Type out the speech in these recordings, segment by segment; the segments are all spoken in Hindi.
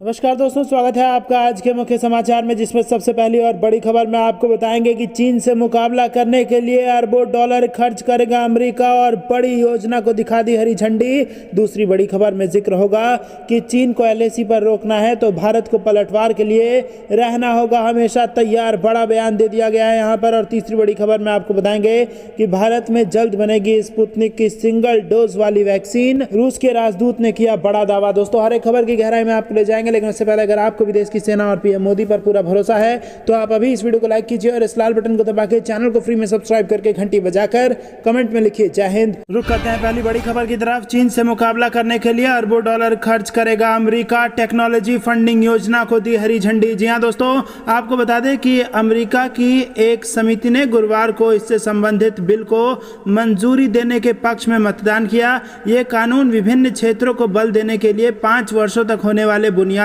नमस्कार दोस्तों, स्वागत है आपका आज के मुख्य समाचार में, जिसमें सबसे पहली और बड़ी खबर में आपको बताएंगे कि चीन से मुकाबला करने के लिए अरबों डॉलर खर्च करेगा अमेरिका और बड़ी योजना को दिखा दी हरी झंडी। दूसरी बड़ी खबर में जिक्र होगा कि चीन को एलएसी पर रोकना है तो भारत को पलटवार के लिए रहना होगा हमेशा तैयार, बड़ा बयान दे दिया गया है यहाँ पर। और तीसरी बड़ी खबर में आपको बताएंगे कि भारत में जल्द बनेगी स्पुतनिक की सिंगल डोज वाली वैक्सीन, रूस के राजदूत ने किया बड़ा दावा। दोस्तों, हर एक खबर की गहराई में आपको ले जाएंगे, लेकिन उससे पहले अगर आपको भी देश की सेना और पीएम मोदी पर पूरा भरोसा है तो आप अभी इस वीडियो को लाइक कीजिए और इस लाल बटन को दबा के चैनल को फ्री में सब्सक्राइब करके घंटी बजाकर कमेंट में लिखिए जय हिंद। रुक करते हैं पहली बड़ी खबर की तरफ। चीन से मुकाबला करने के लिए अरबों डॉलर खर्च करेगा अमेरिका, टेक्नोलॉजी फंडिंग योजना को दी हरी झंडी। जी हां दोस्तों, आपको बता दें कि अमेरिका की एक समिति ने गुरुवार को इससे संबंधित बिल को मंजूरी देने के पक्ष में मतदान किया। यह कानून विभिन्न क्षेत्रों को बल देने के लिए 5 वर्षों तक होने वाले बुनियादी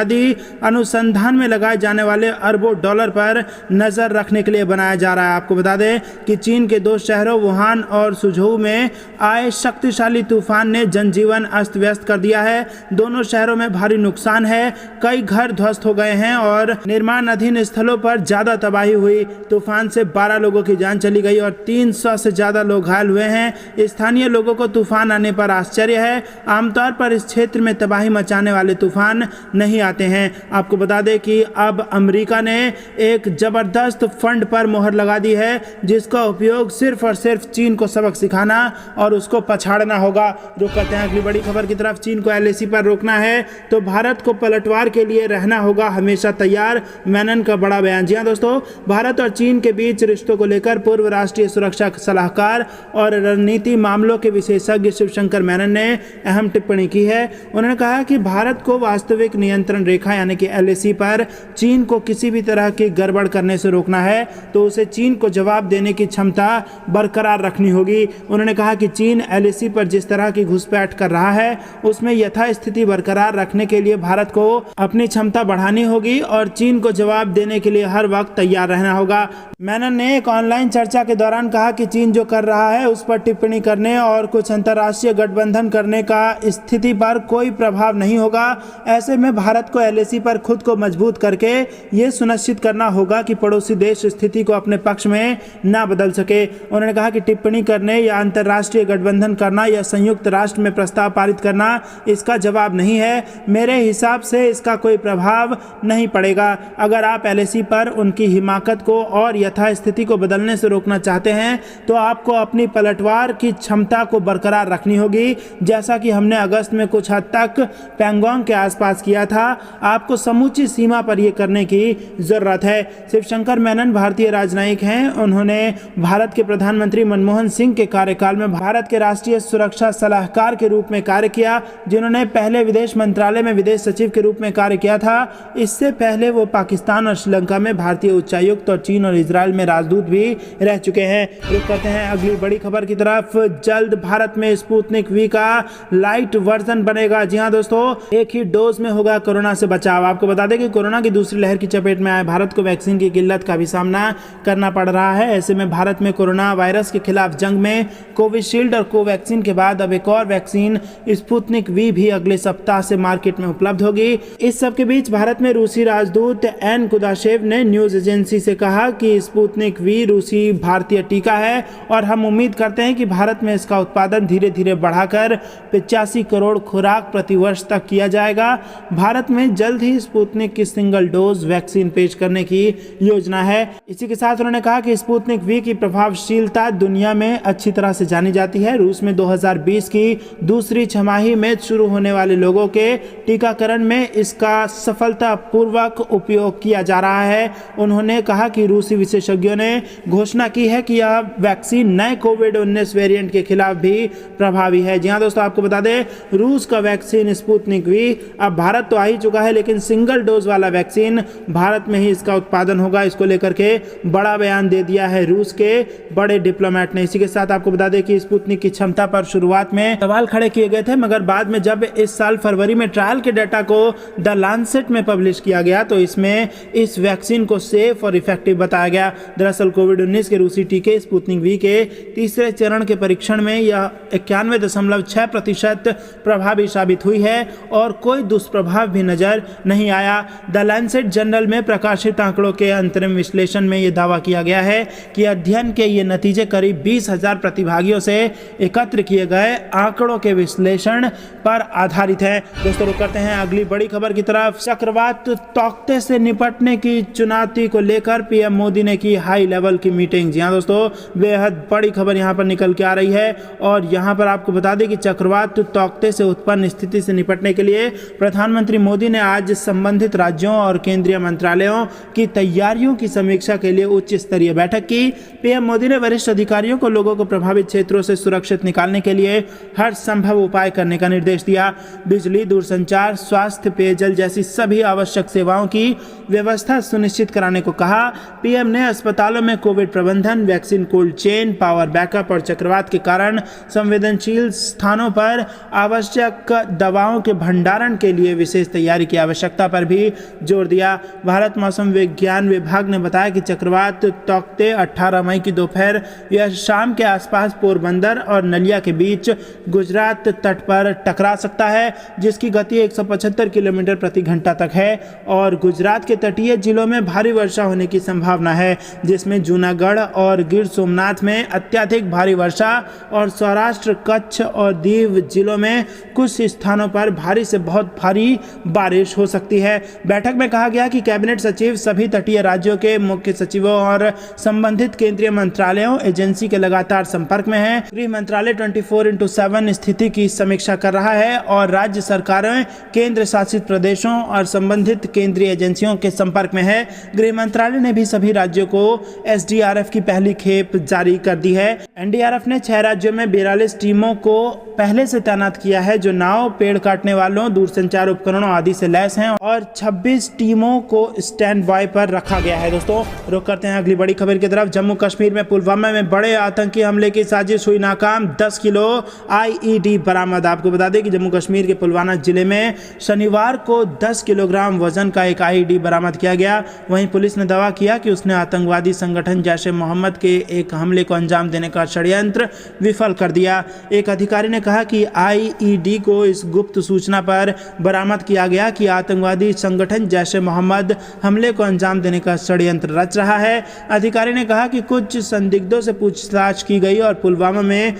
अनुसंधान में लगाए जाने वाले अरबों डॉलर पर नजर रखने के लिए बनाया जा रहा है। आपको बता दें कि चीन के 2 शहरों वुहान और सुझोऊ में आए शक्तिशाली तूफान ने जनजीवन अस्त व्यस्त कर दिया है। दोनों शहरों में भारी नुकसान है, कई घर ध्वस्त हो गए हैं और निर्माणाधीन स्थलों पर ज्यादा तबाही हुई। तूफान से 12 लोगों की जान चली गई और 300 से ज्यादा लोग घायल हुए हैं। स्थानीय लोगों को तूफान आने पर आश्चर्य है। आमतौर पर इस क्षेत्र में तबाही मचाने वाले तूफान नहीं आते हैं। आपको बता दें कि अब अमेरिका ने एक जबरदस्त फंड पर मोहर लगा दी है, जिसका उपयोग सिर्फ और सिर्फ चीन को सबक सिखाना और उसको पछाड़ना होगा। रुक करते हैं अगली बड़ी खबर की तरफ। चीन को एलएसी पर रोकना है तो भारत को पलटवार के लिए रहना होगा हमेशा तैयार, मेनन का बड़ा बयान। जी हां दोस्तों, भारत और चीन के बीच रिश्तों को लेकर पूर्व राष्ट्रीय सुरक्षा सलाहकार और रणनीति मामलों के विशेषज्ञ शिवशंकर मेनन ने अहम टिप्पणी की है। उन्होंने कहा कि भारत को वास्तविक नियंत्रण रेखा यानी कि एलएसी पर चीन को किसी भी तरह की गड़बड़ करने से रोकना है तो उसे चीन को जवाब देने की क्षमता बरकरार रखनी होगी। उन्होंने कहा कि चीन एलएसी पर जिस तरह की घुसपैठ कर रहा है उसमें यथास्थिति बरकरार रखने के लिए भारत को अपनी क्षमता बढ़ानी होगी और चीन को जवाब देने के लिए हर वक्त तैयार रहना होगा। मेनन ने एक ऑनलाइन चर्चा के दौरान कहा कि चीन जो कर रहा है उस पर टिप्पणी करने और कुछ अंतर्राष्ट्रीय गठबंधन करने का स्थिति पर कोई प्रभाव नहीं होगा। ऐसे में भारत को एलएसी पर खुद को मजबूत करके ये सुनिश्चित करना होगा कि पड़ोसी देश स्थिति को अपने पक्ष में ना बदल सके। उन्होंने कहा कि टिप्पणी करने या अंतर्राष्ट्रीय गठबंधन करना या संयुक्त राष्ट्र में प्रस्ताव पारित करना इसका जवाब नहीं है। मेरे हिसाब से इसका कोई प्रभाव नहीं पड़ेगा। अगर आप एलएसी पर उनकी हिमाकत को और यथास्थिति को बदलने से रोकना चाहते हैं तो आपको अपनी पलटवार की क्षमता को बरकरार रखनी होगी, जैसा कि हमने अगस्त में कुछ हद तक पैंगोंग के आसपास किया था। आपको समूची सीमा पर यह करने की जरूरत है। शिवशंकर मेनन भारतीय राजनयिक हैं। उन्होंने भारत के प्रधानमंत्री मनमोहन सिंह के कार्यकाल में भारत के राष्ट्रीय सुरक्षा सलाहकार के रूप में कार्य किया, जिन्होंने पहले विदेश मंत्रालय में विदेश सचिव के रूप में कार्य किया था। इससे पहले वो पाकिस्तान और श्रीलंका में भारतीय उच्चायुक्त और चीन और इजराइल में राजदूत भी रह चुके हैं। रुक करते हैं अगली बड़ी खबर की तरफ। जल्द भारत में स्पुतनिक वी का लाइट वर्जन बनेगा। जी हाँ दोस्तों, एक ही डोज में होगा कोरोना से बचाव। आपको बता दें कि कोरोना की दूसरी लहर की चपेट में आए भारत को वैक्सीन की किल्लत का भी सामना करना पड़ रहा है। ऐसे में भारत में कोरोना वायरस के खिलाफ जंग में कोविशील्ड और कोवैक्सीन के बाद अब एक और वैक्सीन स्पुतनिक वी भी अगले सप्ताह से मार्केट में उपलब्ध होगी। इस सब के बीच भारत में रूसी राजदूत एन कुदाशेव ने न्यूज एजेंसी से कहा कि स्पुतनिक वी रूसी भारतीय टीका है और हम उम्मीद करते हैं कि भारत में इसका उत्पादन धीरे धीरे बढ़ाकर 85 करोड़ खुराक प्रति वर्ष तक किया जाएगा। भारत में जल्द ही स्पुतनिक की सिंगल डोज वैक्सीन पेश करने की योजना है। इसी के साथ उन्होंने कहा कि स्पुतनिक वी की प्रभावशीलता दुनिया में अच्छी तरह से जानी जाती है। रूस में 2020 की दूसरी छमाही में शुरू होने वाले लोगों के टीकाकरण में इसका सफलतापूर्वक उपयोग किया जा रहा है। उन्होंने कहा कि रूसी विशेषज्ञों ने घोषणा की है कि यह वैक्सीन नए कोविड-19 वेरिएंट के खिलाफ भी प्रभावी है। जी हाँ दोस्तों, आपको बता दें रूस का वैक्सीन स्पुतनिक वी अब भारत तो आ ही चुका है, लेकिन सिंगल डोज वाला वैक्सीन भारत में ही इसका उत्पादन होगा। इसको लेकर के बड़ा बयान दे दिया है रूस के बड़े डिप्लोमेट ने। इसी के साथ आपको बता दें कि स्पुतनिक की क्षमता पर शुरुआत में सवाल खड़े किए गए थे, मगर बाद में जब इस साल फरवरी में ट्रायल के डाटा को द लांसेट में पब्लिश किया गया तो इसमें इस वैक्सीन को सेफ और इफेक्टिव बताया गया। दरअसल कोविड-19 के रूसी टीके स्पुतनिक वी के तीसरे चरण के परीक्षण में यह 91.6% प्रभावी साबित हुई है और कोई दुष्प्रभाव भी नजर नहीं आया। द लैंसेट जर्नल में प्रकाशित आंकड़ों के अंतरिम विश्लेषण में यह दावा किया गया है कि अध्ययन के ये नतीजे करीब 20,000 प्रतिभागियों से एकत्र किए गए आंकड़ों के विश्लेषण पर आधारित है। दोस्तों रुक करते हैं अगली बड़ी खबर की तरफ। चक्रवात तौकते से निपटने की चुनौती को लेकर पीएम मोदी ने की हाई लेवल की मीटिंग। जी हां दोस्तों, बेहद बड़ी खबर यहां पर निकल के आ रही है और यहां पर आपको बता दें कि चक्रवात तौकते से उत्पन्न स्थिति से निपटने के लिए प्रधानमंत्री मोदी ने आज संबंधित राज्यों और केंद्रीय मंत्रालयों की तैयारियों की समीक्षा के लिए उच्च स्तरीय बैठक की। पीएम मोदी ने वरिष्ठ अधिकारियों को लोगों को प्रभावित क्षेत्रों से सुरक्षित निकालने के लिए हर संभव उपाय करने का निर्देश दिया। बिजली, दूरसंचार, स्वास्थ्य, पेयजल जैसी सभी आवश्यक सेवाओं की व्यवस्था सुनिश्चित कराने को कहा। पीएम ने अस्पतालों में कोविड प्रबंधन, vaccine cold chain, power backup और चक्रवात के कारण संवेदनशील स्थानों पर आवश्यक दवाओं के भंडारण के लिए विशेष तैयारी की आवश्यकता पर भी जोर दिया। भारत मौसम विज्ञान विभाग ने बताया कि चक्रवात तौकते 18 मई की दोपहर या शाम के आसपास पोरबंदर और नलिया के बीच गुजरात तट पर टकरा सकता है, जिसकी गति 175 किलोमीटर प्रति घंटा तक है और गुजरात के तटीय जिलों में भारी वर्षा होने की संभावना है, जिसमें जूनागढ़ और गिर सोमनाथ में अत्यधिक भारी वर्षा और सौराष्ट्र, कच्छ और दीव जिलों में कुछ स्थानों पर भारी से बहुत भारी बारिश हो सकती है। बैठक में कहा गया कि कैबिनेट सचिव सभी तटीय राज्यों के मुख्य सचिवों और संबंधित केंद्रीय मंत्रालयों एजेंसी के लगातार संपर्क में है। गृह मंत्रालय 24/7 स्थिति की समीक्षा कर रहा है और राज्य सरकारें, केंद्र शासित प्रदेशों और संबंधित केंद्रीय एजेंसियों के संपर्क में है। गृह मंत्रालय ने भी सभी राज्यों को एसडीआरएफ की पहली खेप जारी कर दी है। एनडीआरएफ ने 6 राज्यों में 42 टीमों को पहले से तैनात किया है, जो नाव, पेड़ काटने वालों, दूरसंचार उपकरणों आदि से लैस हैं और 26 टीमों को स्टैंड बाय पर रखा गया है। दोस्तों रुक करते हैं अगली बड़ी खबर की तरफ। जम्मू कश्मीर में पुलवामा में बड़े आतंकी हमले की साजिश हुई नाकाम, 10 किलो आईईडी बरामद। आपको बता दें कि जम्मू कश्मीर के पुलवामा जिले में शनिवार को 10 किलोग्राम वजन का एक आईईडी बरामद किया गया। वहीं पुलिस ने दावा किया कि उसने आतंकवादी संगठन जैश ए मोहम्मद के एक हमले को अंजाम देने का षड्यंत्र विफल कर दिया। एक अधिकारी ने कहा कि आईईडी को इस गुप्त सूचना पर बरामद किया गया कि आतंकवादी संगठन जैश ए मोहम्मद हमले को अंजाम देने का षड्यंत्र रच रहा है। अधिकारी ने कहा कि कुछ संदिग्धों से पूछताछ की गई और पुलवामा में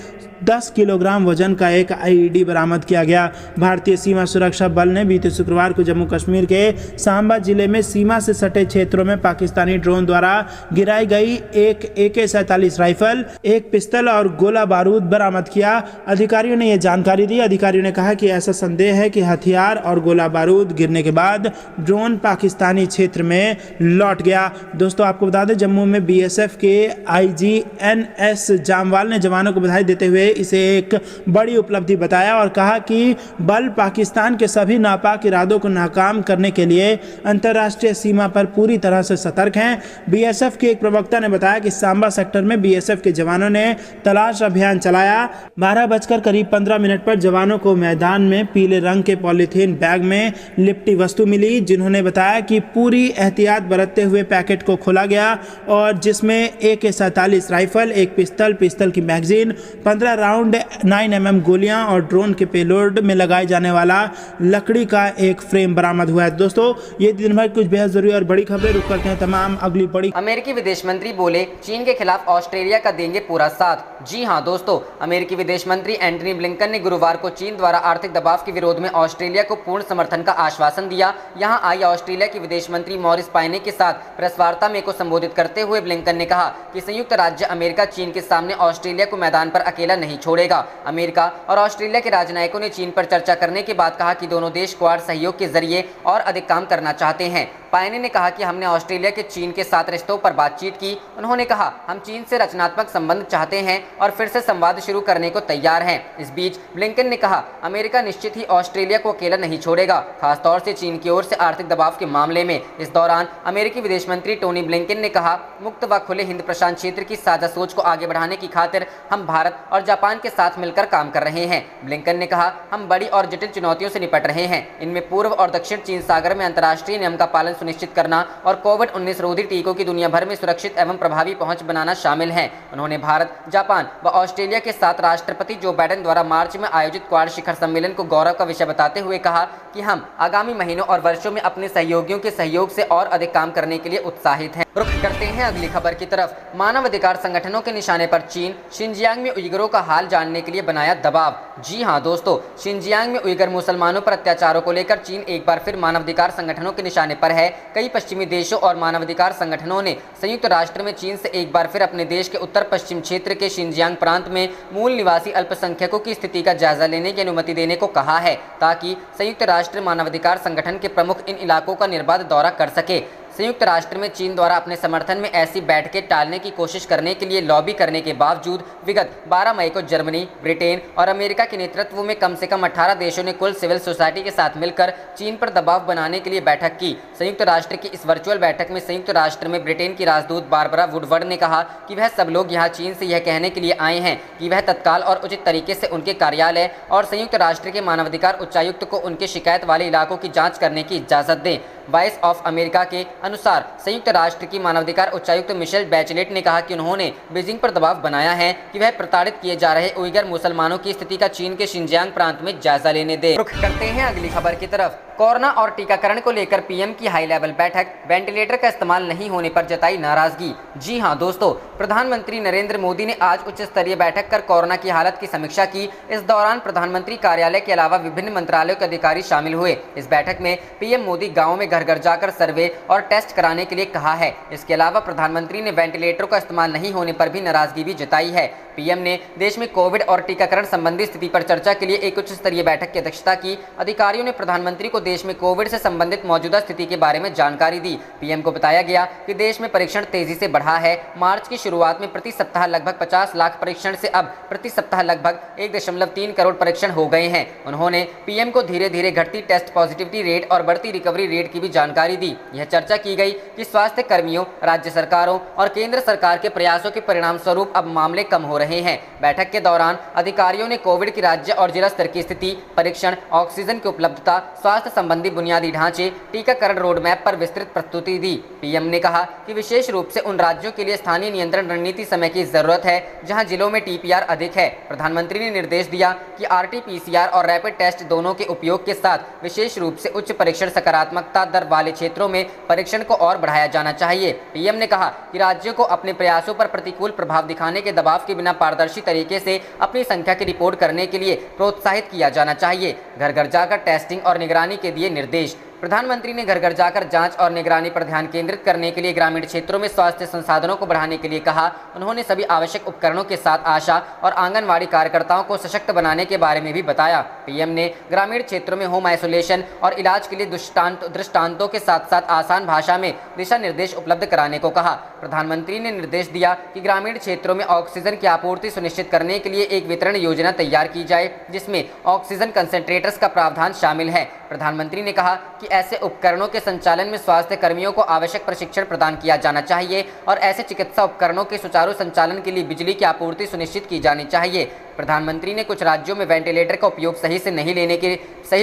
10 किलोग्राम वजन का एक आईईडी बरामद किया गया। भारतीय सीमा सुरक्षा बल ने बीते शुक्रवार को जम्मू कश्मीर के सांबा जिले में सीमा से सटे क्षेत्रों में पाकिस्तानी ड्रोन द्वारा गिराई गई एक AK-47 राइफल, एक पिस्तौल और गोला बारूद बरामद किया। अधिकारियों ने यह जानकारी दी। अधिकारियों ने कहा कि ऐसा संदेह है कि हथियार और गोला बारूद गिरने के बाद ड्रोन पाकिस्तानी क्षेत्र में लौट गया। दोस्तों आपको बता दें, जम्मू में बीएसएफ के IG NS जामवाल ने जवानों को बधाई देते हुए इसे एक बड़ी उपलब्धि बताया और कहा कि बल पाकिस्तान के सभी नापाक इरादों को नाकाम करने के लिए अंतर्राष्ट्रीय सीमा पर पूरी तरह से सतर्क हैं। बीएसएफ के एक प्रवक्ता ने बताया कि सांबा सेक्टर में बीएसएफ के जवानों ने तलाश अभियान चलाया। 12:15 पर जवानों को मैदान में पीले रंग के पॉलीथीन बैग में लिपटी वस्तु मिली, जिन्होंने बताया कि पूरी एहतियात बरतते हुए पैकेट को खोला गया और जिसमें AK-47 राइफल, एक पिस्तौल की मैगजीन, 15 राउंड 9mm गोलियां और ड्रोन के पेलोड में लगाए जाने वाला लकड़ी का एक फ्रेम बरामद हुआ है। दोस्तों ये दिन भर कुछ बेहद जरूरी और बड़ी खबरें। रुक करते हैं तमाम अगली बड़ी। अमेरिकी विदेश मंत्री बोले, चीन के खिलाफ ऑस्ट्रेलिया का देंगे पूरा साथ। जी हां दोस्तों, अमेरिकी विदेश मंत्री एंटनी ब्लिंकन ने गुरुवार को चीन द्वारा आर्थिक दबाव के विरोध में ऑस्ट्रेलिया को पूर्ण समर्थन का आश्वासन दिया। यहां आई ऑस्ट्रेलिया के विदेश मंत्री मॉरिस पायने के साथ प्रेस वार्ता में को संबोधित करते हुए ब्लिंकन ने कहा कि संयुक्त राज्य अमेरिका चीन के सामने ऑस्ट्रेलिया को मैदान पर अकेला नहीं छोड़ेगा। अमेरिका और ऑस्ट्रेलिया के राजनयिकों ने चीन पर चर्चा करने के बाद कहा कि दोनों देश क्वाड सहयोग के जरिए और अधिक काम करना चाहते हैं। पायने ने कहा कि हमने ऑस्ट्रेलिया के चीन के साथ रिश्तों पर बातचीत की। उन्होंने कहा, हम चीन से रचनात्मक संबंध चाहते हैं और फिर से संवाद शुरू करने को तैयार हैं। इस बीच ब्लिंकन ने कहा, अमेरिका निश्चित ही ऑस्ट्रेलिया को अकेला नहीं छोड़ेगा, खासतौर से चीन की ओर से आर्थिक दबाव के मामले में। इस दौरान अमेरिकी विदेश मंत्री टोनी ब्लिंकन ने कहा, मुक्त व खुले हिंद प्रशांत क्षेत्र की साझा सोच को आगे बढ़ाने की खातिर हम भारत और जापान के साथ मिलकर काम कर रहे हैं। ब्लिंकन ने कहा, हम बड़ी और जटिल चुनौतियों से निपट रहे हैं। इनमें पूर्व और दक्षिण चीन सागर में अंतर्राष्ट्रीय नियम का पालन सुनिश्चित करना और कोविड-19 रोधी टीकों की दुनिया भर में सुरक्षित एवं प्रभावी पहुंच बनाना शामिल है। उन्होंने भारत, जापान व ऑस्ट्रेलिया के साथ राष्ट्रपति जो बाइडेन द्वारा मार्च में आयोजित क्वाड शिखर सम्मेलन को गौरव का विषय बताते हुए कहा कि हम आगामी महीनों और वर्षों में अपने सहयोगियों के सहयोग से और अधिक काम करने के लिए उत्साहित हैं। रुख करते हैं अगली खबर की तरफ। मानवाधिकार संगठनों के निशाने पर चीन, शिनजियांग में उइगरों का हाल जानने के लिए बनाया दबाव। जी हां दोस्तों, शिनजियांग में उइगर मुसलमानों पर अत्याचारों को लेकर चीन एक बार फिर मानवाधिकार संगठनों के निशाने पर है। कई पश्चिमी देशों और मानवाधिकार संगठनों ने संयुक्त राष्ट्र में चीन से एक बार फिर अपने देश के उत्तर पश्चिम क्षेत्र के शिनजियांग प्रांत में मूल निवासी अल्पसंख्यकों की स्थिति का जायजा लेने की अनुमति देने को कहा है, ताकि संयुक्त राष्ट्र मानवाधिकार संगठन के प्रमुख इन इलाकों का निर्बाध दौरा कर सके। संयुक्त राष्ट्र में चीन द्वारा अपने समर्थन में ऐसी बैठकें टालने की कोशिश करने के लिए लॉबी करने के बावजूद विगत 12 मई को जर्मनी, ब्रिटेन और अमेरिका के नेतृत्व में कम से कम 18 देशों ने कुल सिविल सोसाइटी के साथ मिलकर चीन पर दबाव बनाने के लिए बैठक की। संयुक्त राष्ट्र की इस वर्चुअल बैठक में संयुक्त राष्ट्र में ब्रिटेन की राजदूत बारबरा वुडवर्ड ने कहा कि वह सब लोग यहाँ चीन से यह कहने के लिए आए हैं कि वह तत्काल और उचित तरीके से उनके कार्यालय और संयुक्त राष्ट्र के मानवाधिकार उच्चायुक्त को उनके शिकायत वाले इलाकों की जाँच करने की इजाज़त दें। वॉइस ऑफ अमेरिका के अनुसार संयुक्त राष्ट्र की मानवाधिकार उच्चायुक्त मिशेल बैचलेट ने कहा कि उन्होंने बीजिंग पर दबाव बनाया है कि वह प्रताड़ित किए जा रहे उइगर मुसलमानों की स्थिति का चीन के शिनजियांग प्रांत में जायजा लेने दे। रुख करते हैं अगली खबर की तरफ। कोरोना और टीकाकरण को लेकर पीएम की हाई लेवल बैठक, वेंटिलेटर का इस्तेमाल नहीं होने पर जताई नाराजगी। जी हां दोस्तों, प्रधानमंत्री नरेंद्र मोदी ने आज उच्च स्तरीय बैठक कर कोरोना की हालत की समीक्षा की। इस दौरान प्रधानमंत्री कार्यालय के अलावा विभिन्न मंत्रालयों के अधिकारी शामिल हुए। इस बैठक में पीएम मोदी गाँव में घर घर जाकर सर्वे और टेस्ट कराने के लिए कहा है। इसके अलावा प्रधानमंत्री ने वेंटिलेटरों का इस्तेमाल नहीं होने पर भी नाराजगी भी जताई है। पीएम ने देश में कोविड और टीकाकरण संबंधी स्थिति पर चर्चा के लिए एक उच्च स्तरीय बैठक की अध्यक्षता की। अधिकारियों ने प्रधानमंत्री को देश में कोविड से संबंधित मौजूदा स्थिति के बारे में जानकारी दी। पीएम को बताया गया कि देश में परीक्षण तेजी से बढ़ा है। मार्च की शुरुआत में प्रति सप्ताह लगभग 50 लाख परीक्षण से अब प्रति सप्ताह लगभग 1.3 करोड़ परीक्षण हो गए हैं। उन्होंने पीएम को धीरे धीरे घटती टेस्ट पॉजिटिविटी रेट और बढ़ती रिकवरी रेट की भी जानकारी दी। यह चर्चा की गई कि स्वास्थ्य कर्मियों, राज्य सरकारों और केंद्र सरकार के प्रयासों के परिणाम स्वरूप अब मामले कम हो रहे हैं। बैठक के दौरान अधिकारियों ने कोविड की राज्य और जिला स्तर की स्थिति, परीक्षण, ऑक्सीजन की उपलब्धता, स्वास्थ्य संबंधी बुनियादी ढांचे, टीकाकरण रोड मैप पर विस्तृत प्रस्तुति दी। पीएम ने कहा कि विशेष रूप से उन राज्यों के लिए स्थानीय नियंत्रण रणनीति समय की जरूरत है जहां जिलों में टीपीआर अधिक है। प्रधानमंत्री ने निर्देश दिया कि आरटी-पीसीआर और रैपिड टेस्ट दोनों के उपयोग के साथ विशेष रूप से उच्च परीक्षण सकारात्मकता दर वाले क्षेत्रों में परीक्षण को और बढ़ाया जाना चाहिए। पीएम ने कहा कि राज्यों को अपने प्रयासों पर प्रतिकूल प्रभाव दिखाने के दबाव के बिना पारदर्शी तरीके से अपनी संख्या की रिपोर्ट करने के लिए प्रोत्साहित किया जाना चाहिए। घर घर जाकर टेस्टिंग और निगरानी के दिए निर्देश। प्रधानमंत्री ने घर घर जाकर जांच और निगरानी पर ध्यान केंद्रित करने के लिए ग्रामीण क्षेत्रों में स्वास्थ्य संसाधनों को बढ़ाने के लिए कहा। उन्होंने सभी आवश्यक उपकरणों के साथ आशा और आंगनवाड़ी कार्यकर्ताओं को सशक्त बनाने के बारे में भी बताया। पीएम ने ग्रामीण क्षेत्रों में होम आइसोलेशन और इलाज के लिए दृष्टांतों के साथ साथ आसान भाषा में दिशा निर्देश उपलब्ध कराने को कहा। प्रधानमंत्री ने निर्देश दिया कि ग्रामीण क्षेत्रों में ऑक्सीजन की आपूर्ति सुनिश्चित करने के लिए एक वितरण योजना तैयार की जाए जिसमें ऑक्सीजन कंसंट्रेटर्स का प्रावधान शामिल है। प्रधानमंत्री ने कहा कि ऐसे उपकरणों के संचालन में स्वास्थ्य कर्मियों को आवश्यक प्रशिक्षण प्रदान किया जाना चाहिए और ऐसे चिकित्सा उपकरणों के सुचारू संचालन के लिए बिजली की आपूर्ति सुनिश्चित की जानी चाहिए। प्रधानमंत्री ने कुछ राज्यों में वेंटिलेटर का उपयोग सही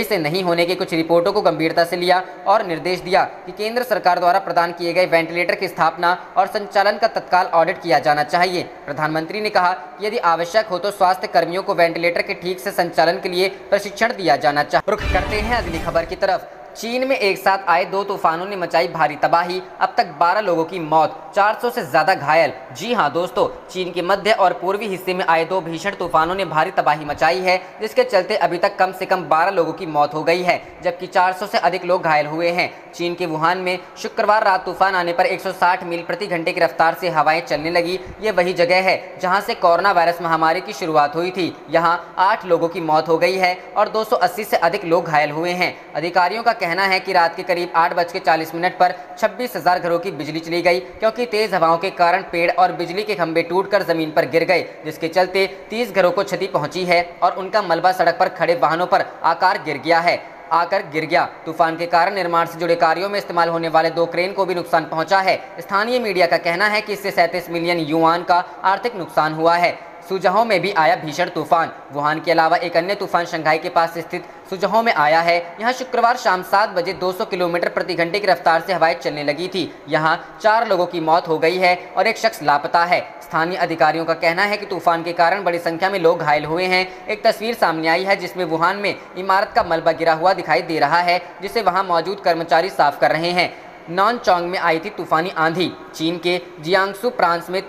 से नहीं होने की कुछ रिपोर्टों को गंभीरता से लिया और निर्देश दिया कि केंद्र सरकार द्वारा प्रदान किए गए वेंटिलेटर की स्थापना और संचालन का तत्काल ऑडिट किया जाना चाहिए। प्रधानमंत्री ने कहा कि यदि आवश्यक हो तो स्वास्थ्य कर्मियों को वेंटिलेटर के ठीक से संचालन के लिए प्रशिक्षण दिया जाना चाहिए। रुख करते हैं अगली खबर की तरफ। चीन में एक साथ आए 2 तूफानों ने मचाई भारी तबाही, अब तक 12 लोगों की मौत, 400 से ज्यादा घायल। जी हां दोस्तों, चीन के मध्य और पूर्वी हिस्से में आए 2 भीषण तूफानों ने भारी तबाही मचाई है, जिसके चलते अभी तक कम से कम 12 लोगों की मौत हो गई है, जबकि 400 से अधिक लोग घायल हुए हैं। चीन के वुहान में शुक्रवार रात तूफान आने पर 160 मील प्रति घंटे की रफ्तार से हवाएं चलने लगी। ये वही जगह है जहां से कोरोना वायरस महामारी की शुरुआत हुई थी। यहां 8 लोगों की मौत हो गई है और 280 से अधिक लोग घायल हुए हैं। अधिकारियों का कहना है कि रात के करीब 8:40 पर 26,000 घरों की बिजली चली गई, क्योंकि तेज हवाओं के कारण पेड़ और बिजली के खंभे टूटकर जमीन पर गिर गए, जिसके चलते 30 घरों को क्षति पहुंची है और उनका मलबा सड़क पर खड़े वाहनों पर आकर गिर गया। तूफान के कारण निर्माण से जुड़े कार्यों में इस्तेमाल होने वाले 2 क्रेन को भी नुकसान पहुंचा है। स्थानीय मीडिया का कहना है कि इससे 37 मिलियन युआन का आर्थिक नुकसान हुआ है। सुजहो में भी आया भीषण तूफान। वुहान के अलावा एक अन्य तूफान शंघाई के पास स्थित सुजहो में आया है। यहाँ शुक्रवार शाम 7 बजे 200 किलोमीटर प्रति घंटे की रफ्तार से हवाएं चलने लगी थी। यहाँ 4 लोगों की मौत हो गई है और एक शख्स लापता है। स्थानीय अधिकारियों का कहना है कि तूफान के कारण बड़ी संख्या में लोग घायल हुए हैं। एक तस्वीर सामने आई है जिसमें वुहान में इमारत का मलबा गिरा हुआ दिखाई दे रहा है, जिसे वहां मौजूद कर्मचारी साफ कर रहे हैं। नानचोंग में आई थी तूफानी आंधी। चीन के जियांगसू प्रांत में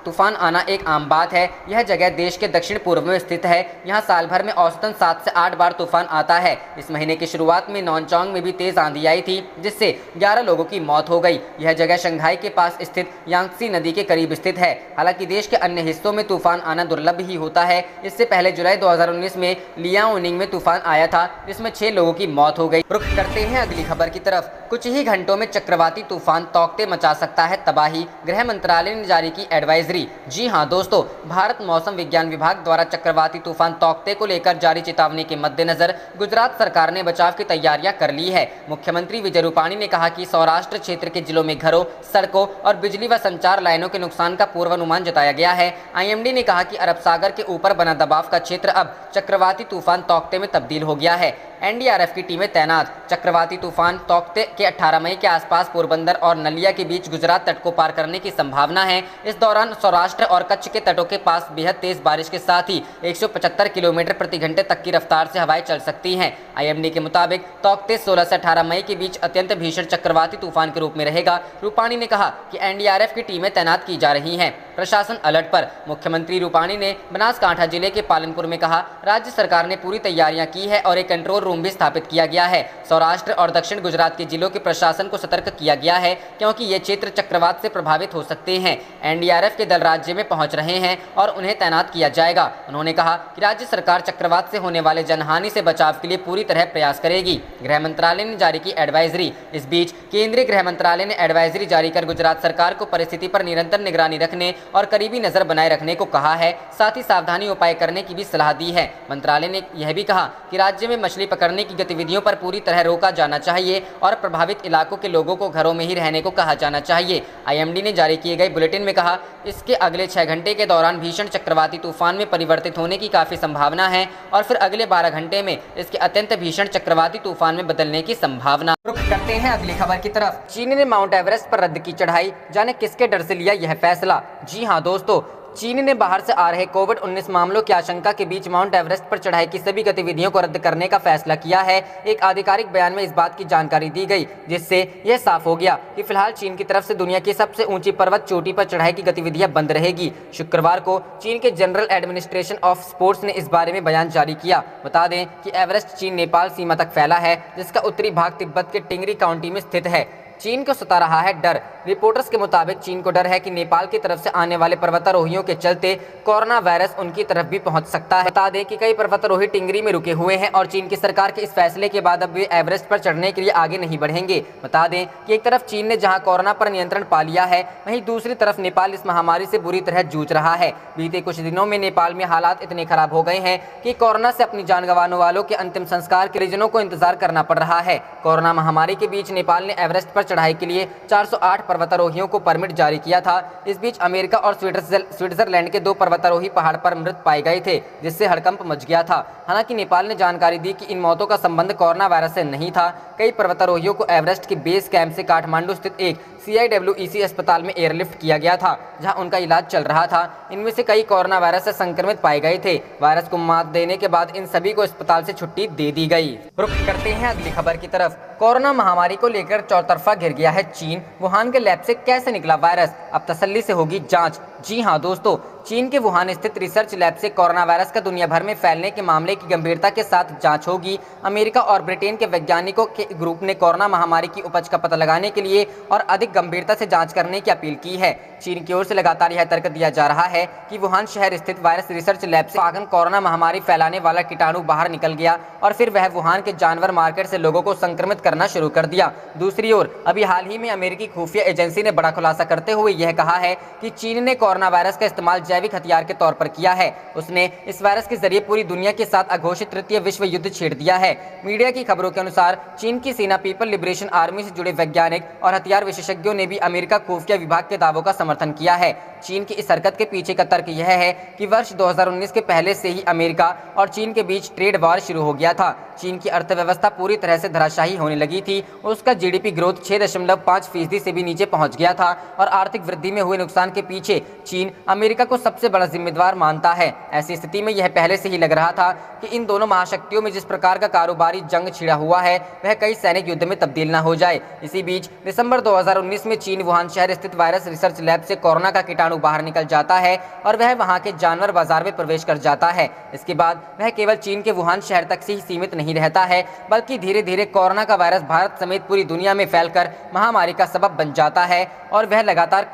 तूफान आना एक आम बात है। यह जगह देश के दक्षिण पूर्व में स्थित है। यहाँ साल भर में औसतन 7 से 8 बार तूफान आता है। इस महीने की शुरुआत में नानचोंग में भी तेज आंधी आई थी, जिससे 11 लोगों की मौत हो गई। यह जगह शंघाई के पास स्थित यांगसी नदी के करीब स्थित है। हालांकि देश के अन्य हिस्सों में तूफान आना दुर्लभ ही होता है। इससे पहले जुलाई 2019 में लियाओनिंग में तूफान आया था, जिसमें 6 लोगों की मौत हो गई। रुख करते हैं अगली खबर की तरफ। कुछ ही घंटों में चक्रवाती तूफान तौकते मचा सकता है तबाही, गृह मंत्रालय ने जारी की एडवाइजरी। जी हां दोस्तों, भारत मौसम विज्ञान विभाग द्वारा चक्रवाती तूफान तौकते को लेकर जारी चेतावनी के मद्देनजर गुजरात सरकार ने बचाव की तैयारियां कर ली है। मुख्यमंत्री विजय रूपाणी ने कहा कि सौराष्ट्र क्षेत्र के जिलों में घरों, सड़कों और बिजली व संचार लाइनों के नुकसान का पूर्वानुमान जताया गया है। आईएमडी ने कहा कि अरब सागर के ऊपर बना दबाव का क्षेत्र अब चक्रवाती तूफान तौकते में तब्दील हो गया है। एनडीआरएफ की टीमें तैनात। चक्रवाती तूफान तौकते के 18 मई के आसपास पोरबंदर और नलिया के बीच गुजरात तट को पार करने की संभावना है। इस दौरान सौराष्ट्र और कच्छ के तटों के पास बेहद तेज बारिश के साथ ही 175 किलोमीटर प्रति घंटे तक की रफ्तार से हवाएं चल सकती हैं। आईएमडी के मुताबिक तौकते 16 से 18 मई के बीच अत्यंत भीषण चक्रवाती तूफान के रूप में रहेगा। रूपाणी ने कहा कि एनडीआरएफ की टीमें तैनात की जा रही हैं। प्रशासन अलर्ट पर। मुख्यमंत्री रूपाणी ने बनासकांठा जिले के पालनपुर में कहा, राज्य सरकार ने पूरी तैयारियां की है और एक कंट्रोल रूम भी स्थापित किया गया है। सौराष्ट्र और दक्षिण गुजरात के जिलों के प्रशासन को सतर्क किया गया है, क्योंकि ये क्षेत्र चक्रवात से प्रभावित हो सकते हैं। एनडीआरएफ के दल राज्य में पहुंच रहे हैं और उन्हें तैनात किया जाएगा। उन्होंने कहा कि राज्य सरकार चक्रवात से होने वाले जनहानि से बचाव के लिए पूरी तरह प्रयास करेगी। गृह मंत्रालय ने जारी की एडवाइजरी। इस बीच केंद्रीय गृह मंत्रालय ने एडवाइजरी जारी कर गुजरात सरकार को परिस्थिति पर निरंतर निगरानी रखने और करीबी नजर बनाए रखने को कहा है। साथ ही सावधानी उपाय करने की भी सलाह दी है। मंत्रालय ने यह भी कहा कि राज्य में मछली पकड़ने की गतिविधियों पर पूरी तरह रोका जाना चाहिए और प्रभावित इलाकों के लोगों को घरों में ही रहने को कहा जाना चाहिए। आईएमडी ने जारी किए गए बुलेटिन में कहा, इसके अगले 6 घंटे के दौरान भीषण चक्रवाती तूफान में परिवर्तित होने की काफी संभावना है और फिर अगले 12 घंटे में इसके अत्यंत भीषण चक्रवाती तूफान में बदलने की संभावना। रुख करते हैं अगली खबर की तरफ। चीन ने माउंट एवरेस्ट पर रद्द की चढ़ाई, जाने किसके डर से लिया यह फैसला। जी हां दोस्तों, चीन ने बाहर से आ रहे कोविड-19 मामलों की आशंका के बीच माउंट एवरेस्ट पर चढ़ाई की सभी गतिविधियों को रद्द करने का फैसला किया है। एक आधिकारिक बयान में इस बात की जानकारी दी गई, जिससे यह साफ हो गया कि फिलहाल चीन की तरफ से दुनिया की सबसे ऊंची पर्वत चोटी पर चढ़ाई की गतिविधियां बंद रहेगी। शुक्रवार को चीन के जनरल एडमिनिस्ट्रेशन ऑफ स्पोर्ट्स ने इस बारे में बयान जारी किया। बता दें कि एवरेस्ट चीन नेपाल सीमा तक फैला है, जिसका उत्तरी भाग तिब्बत के टिंगरी काउंटी में स्थित है। चीन को सता रहा है डर। रिपोर्टर्स के मुताबिक चीन को डर है कि नेपाल की तरफ से आने वाले पर्वतारोहियों के चलते कोरोना वायरस उनकी तरफ भी पहुंच सकता है। बता दें कि कई पर्वतारोही टिंगरी में रुके हुए हैं और चीन की सरकार के इस फैसले के बाद अब वे एवरेस्ट पर चढ़ने के लिए आगे नहीं बढ़ेंगे। बता दें कि एक तरफ चीन ने जहां कोरोना पर नियंत्रण पा लिया है, वहीं दूसरी तरफ नेपाल इस महामारी से बुरी तरह जूझ रहा है। बीते कुछ दिनों में नेपाल में हालात इतने खराब हो गए हैं कि कोरोना से अपनी जान गंवाने वालों के अंतिम संस्कार के परिजनों को इंतजार करना पड़ रहा है। कोरोना महामारी के बीच नेपाल ने एवरेस्ट पर चढ़ाई के लिए 408 पर्वतारोहियों को परमिट जारी किया था। इस बीच अमेरिका और स्विट्जरलैंड के 2 पर्वतारोही पहाड़ पर मृत पाए गए थे, जिससे हड़कंप मच गया था। हालांकि नेपाल ने जानकारी दी कि इन मौतों का संबंध कोरोना वायरस से नहीं था। कई पर्वतारोहियों को एवरेस्ट के बेस कैंप से काठमांडू स्थित एक CIWEC अस्पताल में एयरलिफ्ट किया गया था, जहां उनका इलाज चल रहा था। इनमें से कई कोरोना वायरस से संक्रमित पाए गए थे। वायरस को मात देने के बाद इन सभी को अस्पताल से छुट्टी दे दी गई। रुख करते हैं अगली खबर की तरफ। कोरोना महामारी को लेकर चौतरफा घिर गया है चीन। वुहान के लैब से कैसे निकला वायरस, अब तसल्ली से होगी जांच। जी हां दोस्तों, चीन के वुहान स्थित रिसर्च लैब से कोरोना वायरस का दुनिया भर में फैलने के मामले की गंभीरता के साथ जांच होगी। अमेरिका और ब्रिटेन के वैज्ञानिकों के ग्रुप ने कोरोना महामारी की उपज का पता लगाने के लिए और अधिक गंभीरता से जांच करने की अपील की है। चीन की ओर से लगातार यह तर्क दिया जा रहा है कि वुहान शहर स्थित वायरस रिसर्च लैब से पागन कोरोना महामारी फैलाने वाला कीटाणु बाहर निकल गया और फिर वह वुहान के जानवर मार्केट से लोगों को संक्रमित करना शुरू कर दिया। दूसरी ओर अभी हाल ही में अमेरिकी खुफिया एजेंसी ने बड़ा खुलासा करते हुए यह कहा है कि चीन ने कोरोना वायरस का इस्तेमाल जैविक हथियार के तौर पर किया है। उसने इस वायरस के जरिए पूरी दुनिया के साथ अघोषित तृतीय विश्व युद्ध छेड़ दिया है। मीडिया की खबरों के अनुसार चीन की सेना पीपल लिबरेशन आर्मी से जुड़े वैज्ञानिक और हथियार विशेषज्ञों ने भी अमेरिका खुफिया विभाग के दावों का समर्थन किया है। चीन की इस हरकत के पीछे का तर्क यह है कि वर्ष 2019 के पहले से ही अमेरिका और चीन के बीच ट्रेड वॉर शुरू हो गया था। चीन की अर्थव्यवस्था पूरी तरह से धराशायी होने लगी थी और उसका जीडीपी ग्रोथ 6.5% से भी नीचे पहुंच गया था और आर्थिक वृद्धि में हुए नुकसान के पीछे चीन अमेरिका को सबसे बड़ा जिम्मेदार मानता है। ऐसी स्थिति में यह पहले से ही लग रहा था कि इन दोनों महाशक्तियों में जिस प्रकार का कारोबारी जंग छिड़ा हुआ है वह कई सैनिक युद्ध में तब्दील न हो जाए। इसी बीच दिसंबर 2019 में चीन वुहान शहर स्थित वायरस रिसर्च लैब से कोरोना का कीटाणु बाहर निकल जाता है और वह वहां के जानवर बाजार में प्रवेश कर जाता है। इसके बाद वह केवल चीन के वुहान शहर तक से ही सीमित नहीं रहता है, बल्कि धीरे धीरे कोरोना का वायरस भारत समेत पूरी दुनिया में फैलकर महामारी का सबब बन जाता है और वह लगातार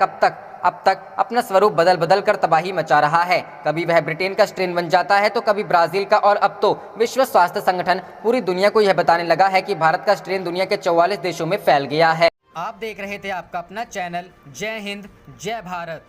अब तक अपना स्वरूप बदल कर तबाही मचा रहा है। कभी वह ब्रिटेन का स्ट्रेन बन जाता है तो कभी ब्राजील का, और अब तो विश्व स्वास्थ्य संगठन पूरी दुनिया को यह बताने लगा है कि भारत का स्ट्रेन दुनिया के 44 देशों में फैल गया है। आप देख रहे थे आपका अपना चैनल जय हिंद जय भारत।